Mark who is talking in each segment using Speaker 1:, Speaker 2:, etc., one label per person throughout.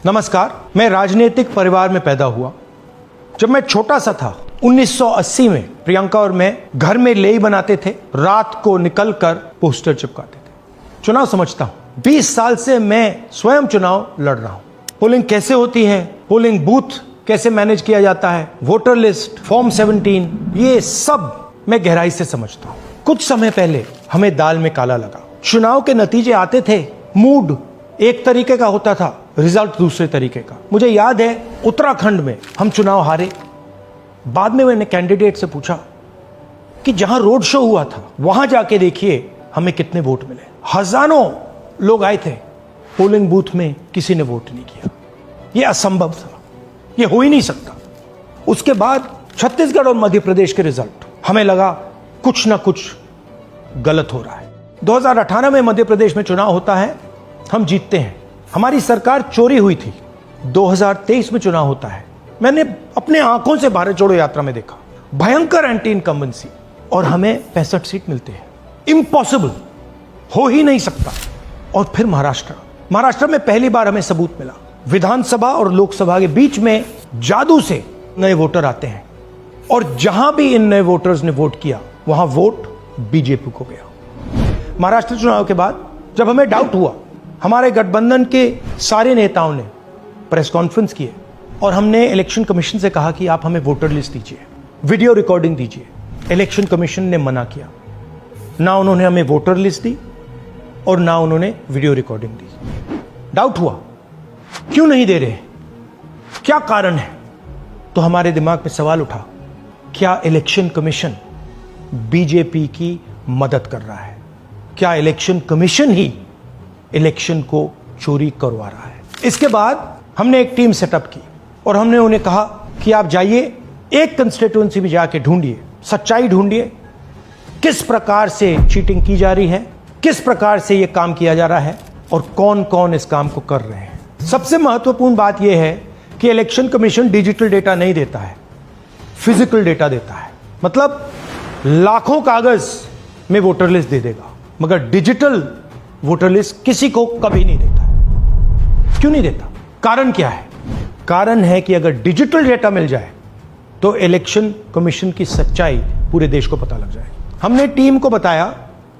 Speaker 1: नमस्कार। मैं राजनीतिक परिवार में पैदा हुआ। जब मैं छोटा सा था 1980 में प्रियंका और मैं घर में लेई बनाते थे, रात को निकलकर पोस्टर चिपकाते थे। चुनाव समझता हूं। 20 साल से मैं स्वयं चुनाव लड़ रहा हूं। पोलिंग कैसे होती है, पोलिंग बूथ कैसे मैनेज किया जाता है, वोटर लिस्ट, फॉर्म 17, ये सब मैं गहराई से समझता हूं। कुछ समय पहले हमें दाल में काला लगा। चुनाव के नतीजे आते थे, मूड एक तरीके का होता था, रिजल्ट दूसरे तरीके का। मुझे याद है उत्तराखंड में हम चुनाव हारे। बाद में मैंने कैंडिडेट से पूछा कि जहां रोड शो हुआ था वहां जाके देखिए हमें कितने वोट मिले। हजारों लोग आए थे, पोलिंग बूथ में किसी ने वोट नहीं किया। यह असंभव था, यह हो ही नहीं सकता। उसके बाद छत्तीसगढ़ और मध्य प्रदेश के रिजल्ट, हमें लगा कुछ ना कुछ गलत हो रहा है। 2018 में मध्य प्रदेश में चुनाव होता है, हम जीतते हैं। हमारी सरकार चोरी हुई थी। 2023 में चुनाव होता है, मैंने अपने आंखों से भारत जोड़ो यात्रा में देखा, भयंकर एंटी इनकम्बेंसी, और हमें 65 सीट मिलते हैं। इम्पॉसिबल, हो ही नहीं सकता। और फिर महाराष्ट्र में पहली बार हमें सबूत मिला। विधानसभा और लोकसभा के बीच में जादू से नए वोटर आते हैं, और जहां भी इन नए वोटर्स ने वोट किया वहां वोट बीजेपी को गया। महाराष्ट्र चुनाव के बाद जब हमें डाउट हुआ, हमारे गठबंधन के सारे नेताओं ने प्रेस कॉन्फ्रेंस किए और हमने इलेक्शन कमीशन से कहा कि आप हमें वोटर लिस्ट दीजिए, वीडियो रिकॉर्डिंग दीजिए। इलेक्शन कमीशन ने मना किया। ना उन्होंने हमें वोटर लिस्ट दी और ना उन्होंने वीडियो रिकॉर्डिंग दी। डाउट हुआ, क्यों नहीं दे रहे, क्या कारण है? तो हमारे दिमाग में सवाल उठा, क्या इलेक्शन कमीशन बीजेपी की मदद कर रहा है? क्या इलेक्शन कमीशन ही इलेक्शन को चोरी करवा रहा है? इसके बाद हमने एक टीम सेटअप की और हमने उन्हें कहा कि आप जाइए, एक कंस्टिट्यूएंसी में जाके ढूंढिए, सच्चाई ढूंढिए, किस प्रकार से चीटिंग की जा रही है, किस प्रकार से यह काम किया जा रहा है और कौन कौन इस काम को कर रहे हैं। सबसे महत्वपूर्ण बात यह है कि इलेक्शन कमीशन डिजिटल डेटा नहीं देता है, फिजिकल डेटा देता है। मतलब लाखों कागज में वोटर लिस्ट दे देगा, मगर डिजिटल वोटर लिस्ट किसी को कभी नहीं देता है। क्यों नहीं देता? कारण क्या है? कारण है कि अगर डिजिटल डेटा मिल जाए तो इलेक्शन कमीशन की सच्चाई पूरे देश को पता लग जाए। हमने टीम को बताया,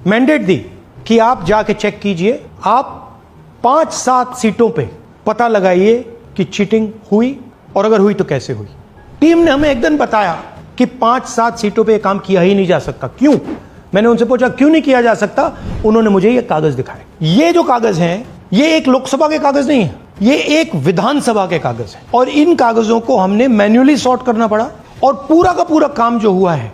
Speaker 1: मैंडेट दी कि आप जाके चेक कीजिए, आप 5-7 सीटों पे पता लगाइए कि चीटिंग हुई, और अगर हुई तो कैसे हुई। टीम ने हमें एक दिन बताया कि 5-7 सीटों पे काम किया ही नहीं जा सकता। क्यों? मैंने उनसे पूछा क्यों नहीं किया जा सकता। उन्होंने मुझे ये कागज दिखाए। ये जो कागज हैं, ये एक लोकसभा के कागज नहीं है, ये एक विधानसभा के कागज है, और इन कागजों को हमने मैन्युअली सॉर्ट करना पड़ा। और पूरा का पूरा काम जो हुआ है,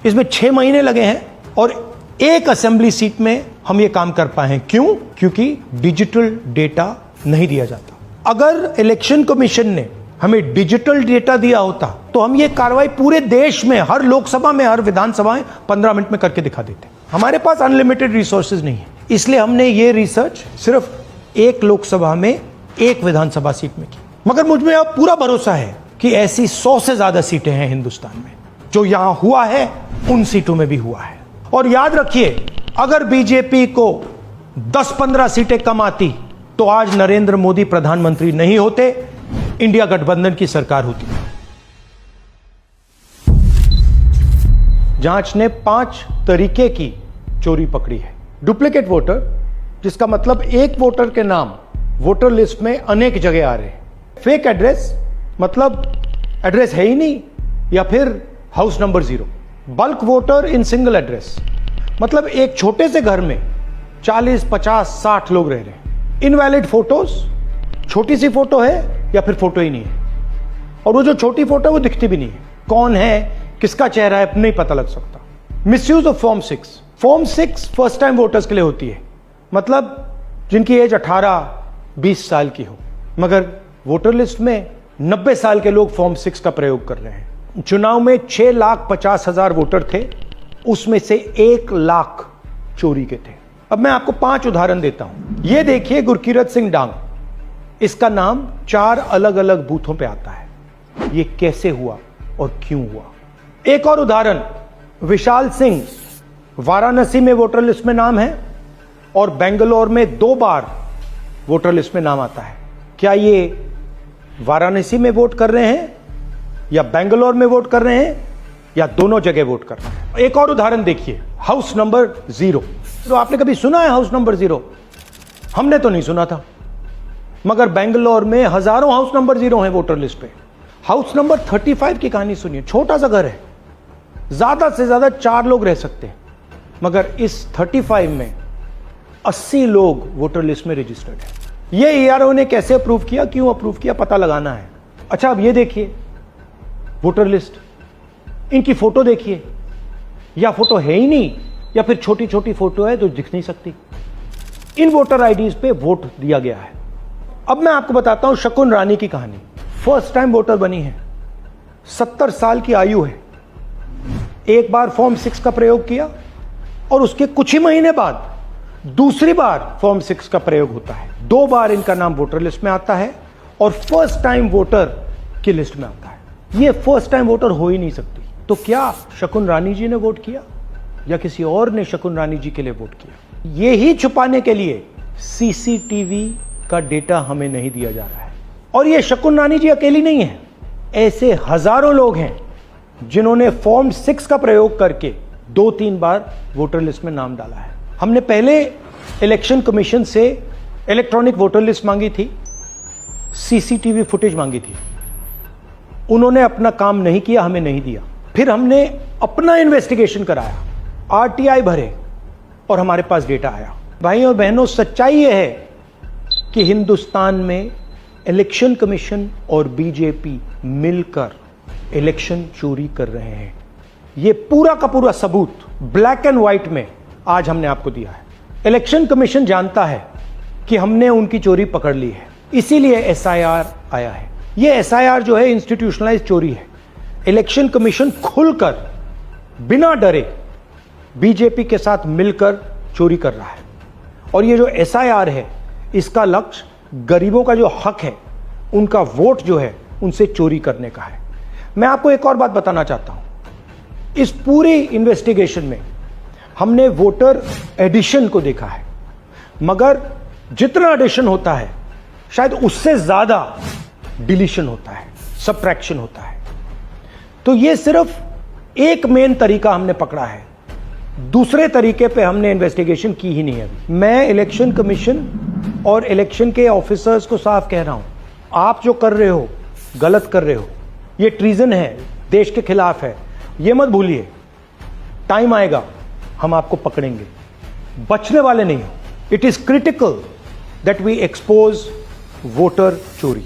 Speaker 1: इसमें 6 महीने लगे हैं, और एक असेंबली सीट में हम ये काम कर पाए हैं। क्यों? क्योंकि डिजिटल डेटा नहीं दिया जाता। अगर इलेक्शन कमीशन ने हमें डिजिटल डेटा दिया होता तो हम ये कार्रवाई पूरे देश में, हर लोकसभा में, हर विधानसभा में 15 मिनट में करके दिखा देते। हमारे पास अनलिमिटेड रिसोर्सेज नहीं है, इसलिए हमने ये रिसर्च सिर्फ एक लोकसभा में, एक विधानसभा सीट में की। मगर मुझ में अब पूरा भरोसा है कि ऐसी 100 से ज्यादा सीटें हैं हिंदुस्तान में। जो यहां हुआ है उन सीटों में भी हुआ है। और याद रखिए, अगर बीजेपी को 10-15 सीटें कम आती तो आज नरेंद्र मोदी प्रधानमंत्री नहीं होते, इंडिया गठबंधन की सरकार होती। जांच ने 5 तरीके की चोरी पकड़ी है। डुप्लीकेट वोटर, जिसका मतलब एक वोटर के नाम वोटर लिस्ट में अनेक जगह आ रहे हैं। फेक एड्रेस, मतलब एड्रेस है ही नहीं या फिर house number 0। Bulk voter in single address, मतलब एक छोटे से घर में 40, 50, 60 लोग रह रहे हैं। इनवैलिड फोटोज, छोटी सी फोटो है या फिर फोटो ही नहीं है, और वो जो छोटी फोटो है वो दिखती भी नहीं है। कौन है, किसका चेहरा है, नहीं पता लग सकता। Misuse of form 6। Form 6 first time voters के लिए होती है, मतलब जिनकी एज 18-20 साल की हो, मगर वोटर लिस्ट में 90 साल के लोग फॉर्म 6 का प्रयोग कर रहे हैं। चुनाव में 6,50,000 वोटर थे, उसमें से 1 लाख चोरी के थे। अब मैं आपको 5 उदाहरण देता हूं। यह देखिए, गुरकीरत सिंह डांग, इसका नाम 4 अलग अलग बूथों पे आता है। ये कैसे हुआ और क्यों हुआ? एक और उदाहरण, विशाल सिंह, वाराणसी में वोटर लिस्ट में नाम है और बेंगलोर में 2 बार वोटर लिस्ट में नाम आता है। क्या ये वाराणसी में वोट कर रहे हैं या बेंगलोर में वोट कर रहे हैं या दोनों जगह वोट कर रहे हैं? एक और उदाहरण देखिए, हाउस नंबर 0। तो आपने कभी सुना है हाउस नंबर 0? हमने तो नहीं सुना था, मगर बेंगलोर में हजारों हाउस नंबर 0 हैं वोटर लिस्ट पे। हाउस नंबर 35 की कहानी सुनिए। छोटा सा घर है, ज्यादा से ज्यादा 4 लोग रह सकते हैं, मगर इस 35 में 80 लोग वोटर लिस्ट में रजिस्टर्ड है। ये ईआरओ ने कैसे अप्रूव किया, क्यों अप्रूव किया, पता लगाना है। अच्छा, अब ये देखिए वोटर लिस्ट, इनकी फोटो देखिए, या फोटो है ही नहीं या फिर छोटी छोटी फोटो है जो दिख नहीं सकती। इन वोटर आईडीज पे वोट दिया गया है। अब मैं आपको बताता हूं शकुन रानी की कहानी। फर्स्ट टाइम वोटर बनी है, 70 साल की आयु है। एक बार फॉर्म 6 का प्रयोग किया और उसके कुछ ही महीने बाद दूसरी बार फॉर्म 6 का प्रयोग होता है। 2 बार इनका नाम वोटर लिस्ट में आता है और फर्स्ट टाइम वोटर की लिस्ट में आता है। ये फर्स्ट टाइम वोटर हो ही नहीं सकती। तो क्या शकुन रानी जी ने वोट किया या किसी और ने शकुन रानी जी के लिए वोट किया? ये ही छुपाने के लिए सीसीटीवी का डेटा हमें नहीं दिया जा रहा है। और ये शकुन रानी जी अकेली नहीं है, ऐसे हजारों लोग हैं जिन्होंने फॉर्म 6 का प्रयोग करके 2-3 बार वोटर लिस्ट में नाम डाला है। हमने पहले इलेक्शन कमीशन से इलेक्ट्रॉनिक वोटर लिस्ट मांगी थी, सीसीटीवी फुटेज मांगी थी। उन्होंने अपना काम नहीं किया, हमें नहीं दिया। फिर हमने अपना इन्वेस्टिगेशन कराया, आरटीआई भरे और हमारे पास डेटा आया। भाई और बहनों, सच्चाई यह है कि हिंदुस्तान में इलेक्शन कमीशन और बीजेपी मिलकर इलेक्शन चोरी कर रहे हैं। यह पूरा का पूरा सबूत ब्लैक एंड व्हाइट में आज हमने आपको दिया है। इलेक्शन कमीशन जानता है कि हमने उनकी चोरी पकड़ ली है, इसीलिए एसआईआर आया है। यह एसआईआर जो है इंस्टीट्यूशनलाइज चोरी है। इलेक्शन कमीशन खुलकर बिना डरे बीजेपी के साथ मिलकर चोरी कर रहा है। और ये जो एसआईआर है, इसका लक्ष्य गरीबों का जो हक है, उनका वोट जो है, उनसे चोरी करने का है। मैं आपको एक और बात बताना चाहता हूं। इस पूरी इन्वेस्टिगेशन में हमने वोटर एडिशन को देखा है, मगर जितना एडिशन होता है शायद उससे ज्यादा डिलीशन होता है, सबट्रैक्शन होता है। तो ये सिर्फ एक मेन तरीका हमने पकड़ा है, दूसरे तरीके पे हमने इन्वेस्टिगेशन की ही नहीं है अभी। मैं इलेक्शन कमीशन और इलेक्शन के ऑफिसर्स को साफ कह रहा हूं, आप जो कर रहे हो गलत कर रहे हो, ये ट्रीजन है, देश के खिलाफ है। ये मत भूलिए, टाइम आएगा हम आपको पकड़ेंगे, बचने वाले नहीं हो। It is critical that we expose voter चोरी।